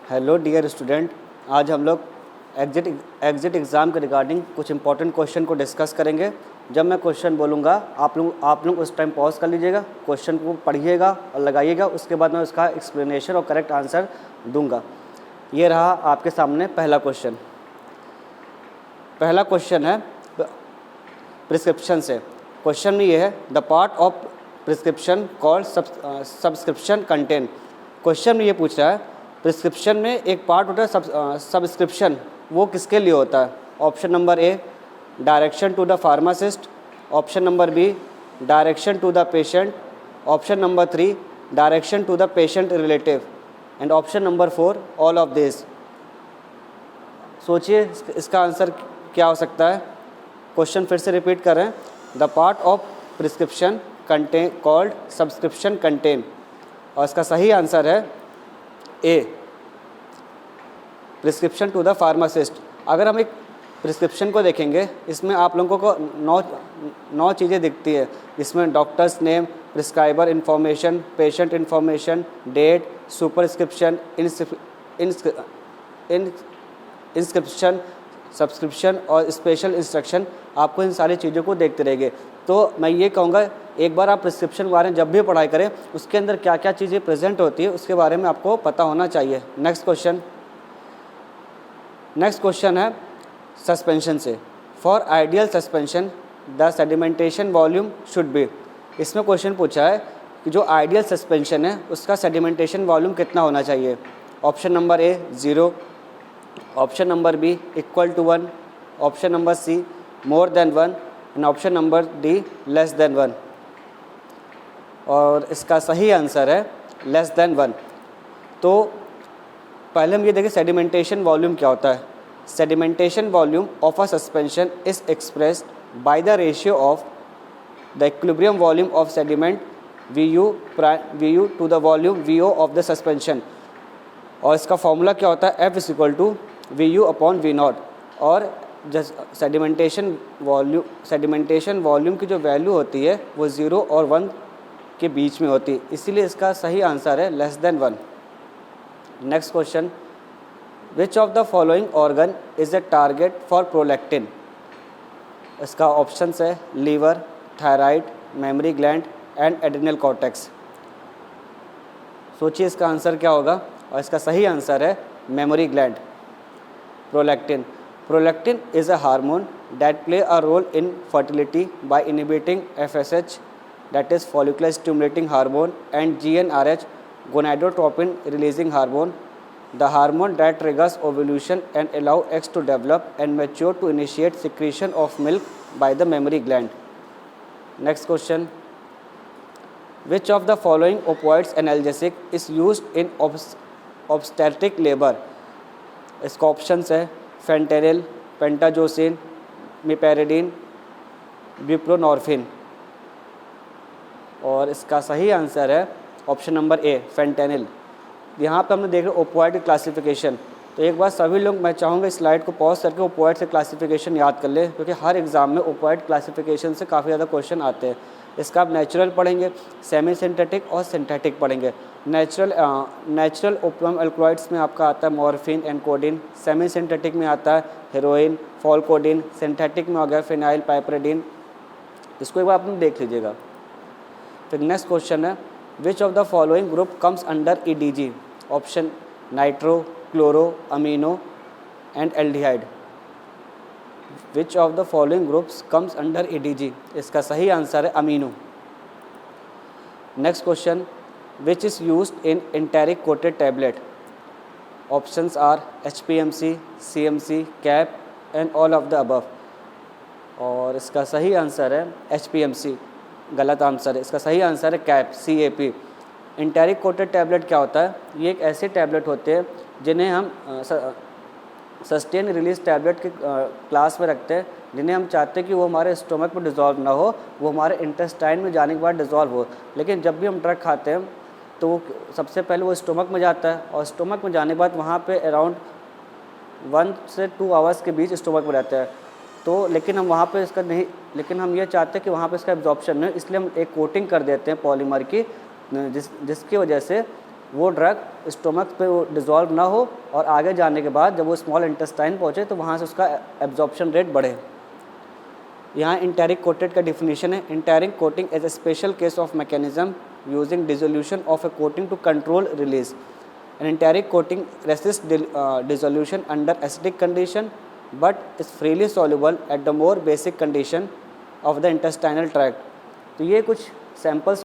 Hello dear student, आज हम लोग एग्जिट एग्ज़ाम के रिगार्डिंग कुछ इंपॉर्टेंट क्वेश्चन को डिस्कस करेंगे। जब मैं क्वेश्चन बोलूँगा आप लोग उस टाइम पॉज कर लीजिएगा, क्वेश्चन को पढ़िएगा और लगाइएगा। उसके बाद मैं उसका एक्सप्लेनेशन और करेक्ट आंसर दूंगा। ये रहा आपके सामने पहला क्वेश्चन। पहला क्वेश्चन है प्रिस्क्रिप्शन से। क्वेश्चन में ये है, the part of prescription called subscription contain. Question में ये पूछ रहा है प्रिस्क्रिप्शन में एक पार्ट होता है सब्सक्रिप्शन, वो किसके लिए होता है? Option number A direction to the pharmacist, option number B direction to the patient, option number 3 direction to the patient relative and option number 4 all of this. सोचिए इसका आंसर क्या हो सकता है। क्वेश्चन फिर से रिपीट कर रहे हैं, the part of prescription contain called subscription contain, और इसका सही आंसर है ए प्रिस्क्रिप्शन टू द फार्मासिस्ट। अगर हम एक प्रिस्क्रिप्शन को देखेंगे, इसमें आप लोगों को नौ चीज़ें दिखती है। इसमें doctor's name, prescriber information, patient information, date, superscription, inscription, subscription और स्पेशल इंस्ट्रक्शन। आपको इन सारी चीज़ों को देखते रहेंगे। तो मैं ये कहूँगा, एक बार आप प्रिस्क्रिप्शन के बारे में जब भी पढ़ाई करें, उसके अंदर क्या क्या चीज़ें प्रेजेंट होती है उसके बारे में आपको पता होना चाहिए। नेक्स्ट क्वेश्चन है सस्पेंशन से। For ideal suspension the sedimentation volume should be. इसमें क्वेश्चन पूछा है कि जो आइडियल सस्पेंशन है उसका सेडिमेंटेशन वॉल्यूम कितना होना चाहिए। Option number A 0, option number B equal to 1, option number C more than 1 and option number D less than 1। और इसका सही आंसर है लेस देन 1। तो पहले हम ये देखें सेडिमेंटेशन वॉल्यूम क्या होता है। Sedimentation volume of a suspension is expressed by the ratio of the equilibrium volume of sediment VU to the volume VO of the suspension. और इसका फॉर्मूला क्या होता है, F is equal to VU upon V0। और sedimentation volume की जो value होती है वो 0 और 1 के बीच में होती है, इसीलिए इसका सही आंसर है less than 1। Next question, which of the following organ is a target for prolactin. इसका ऑप्शन है liver, thyroid, mammary gland and adrenal cortex. सोचिए इसका आंसर क्या होगा, और इसका सही आंसर है memory gland. Prolactin is a hormone that play a role in fertility by inhibiting FSH, that is follicular stimulating hormone, and GnRH, gonadotropin releasing hormone, the hormone that triggers ovulation and allow eggs to develop and mature to initiate secretion of milk by the mammary gland. Next question, which of the following opioids analgesic is used in obstetric labor? इसका option है fentanyl, pentazocine, मिपेरिडीन, ब्यूप्रोनॉर्फिन। और इसका सही answer है option number ए fentanyl. यहाँ पे हमने देखा ओपियोइड की क्लासिफिकेशन। तो एक बार सभी लोग, मैं चाहूँगा स्लाइड को पॉज करके ओपियोइड से क्लासिफिकेशन याद कर ले, क्योंकि हर एग्जाम में ओपियोइड क्लासिफिकेशन से काफ़ी ज़्यादा क्वेश्चन आते हैं। इसका आप नेचुरल पढ़ेंगे, सेमी सिंथेटिक और सिंथेटिक पढ़ेंगे। नेचुरल ओपियम एल्कलॉइड्स में आपका आता है morphine and codeine, semi synthetic में आता है हेरोइन, फॉलकोडीन, सिंथेटिक में हो गया फिनाइल पाइपरिडीन। इसको एक बार आपने देख लीजिएगा। फिर नेक्स्ट क्वेश्चन है, विच of the following group comes under EDG। Option nitro, chloro, amino and aldehyde. Which of the following groups comes under EDG। इसका सही आंसर है amino. Next question, which is used in enteric coated tablet. Options are HPMC, CMC, CAP and all of the above. और इसका सही answer है HPMC। गलत answer है, इसका सही आंसर है CAP, CAP। Enteric coated tablet क्या होता है, ये एक ऐसे टैबलेट होते हैं जिन्हें हम सस्टेन रिलीज टैबलेट के क्लास में रखते हैं, जिन्हें हम चाहते हैं कि वो हमारे स्टोमक में डिज़ोल्व ना हो, वो हमारे इंटेस्टाइन में जाने के बाद डिज़ोल्व हो। लेकिन जब भी हम ड्रग खाते हैं तो सबसे पहले वो स्टोमक में जाता है, और स्टोमक में जाने के बाद वहाँ पे अराउंड 1 से 2 आवर्स के बीच स्टोमक में रहता है। तो लेकिन हम वहाँ पे इसका नहीं, लेकिन हम ये चाहते हैं कि वहाँ पे इसका एब्जॉर्प्शन नहीं, इसलिए हम एक कोटिंग कर देते हैं पॉलीमर की, जिसकी वजह से वो ड्रग स्टोमक पे वो डिज़ोल्व ना हो और आगे जाने के बाद जब वो स्मॉल इंटेस्टाइन पहुँचे तो वहाँ से उसका एब्जॉर्प्शन रेट बढ़े। यहाँ इंटेरिक कोटेड का डिफिनीशन है, enteric coating as a special case of mechanism using dissolution of a coating to control release. An enteric coating resist dissolution under acidic condition but is freely soluble at the more basic condition of the intestinal tract. तो ये कुछ samples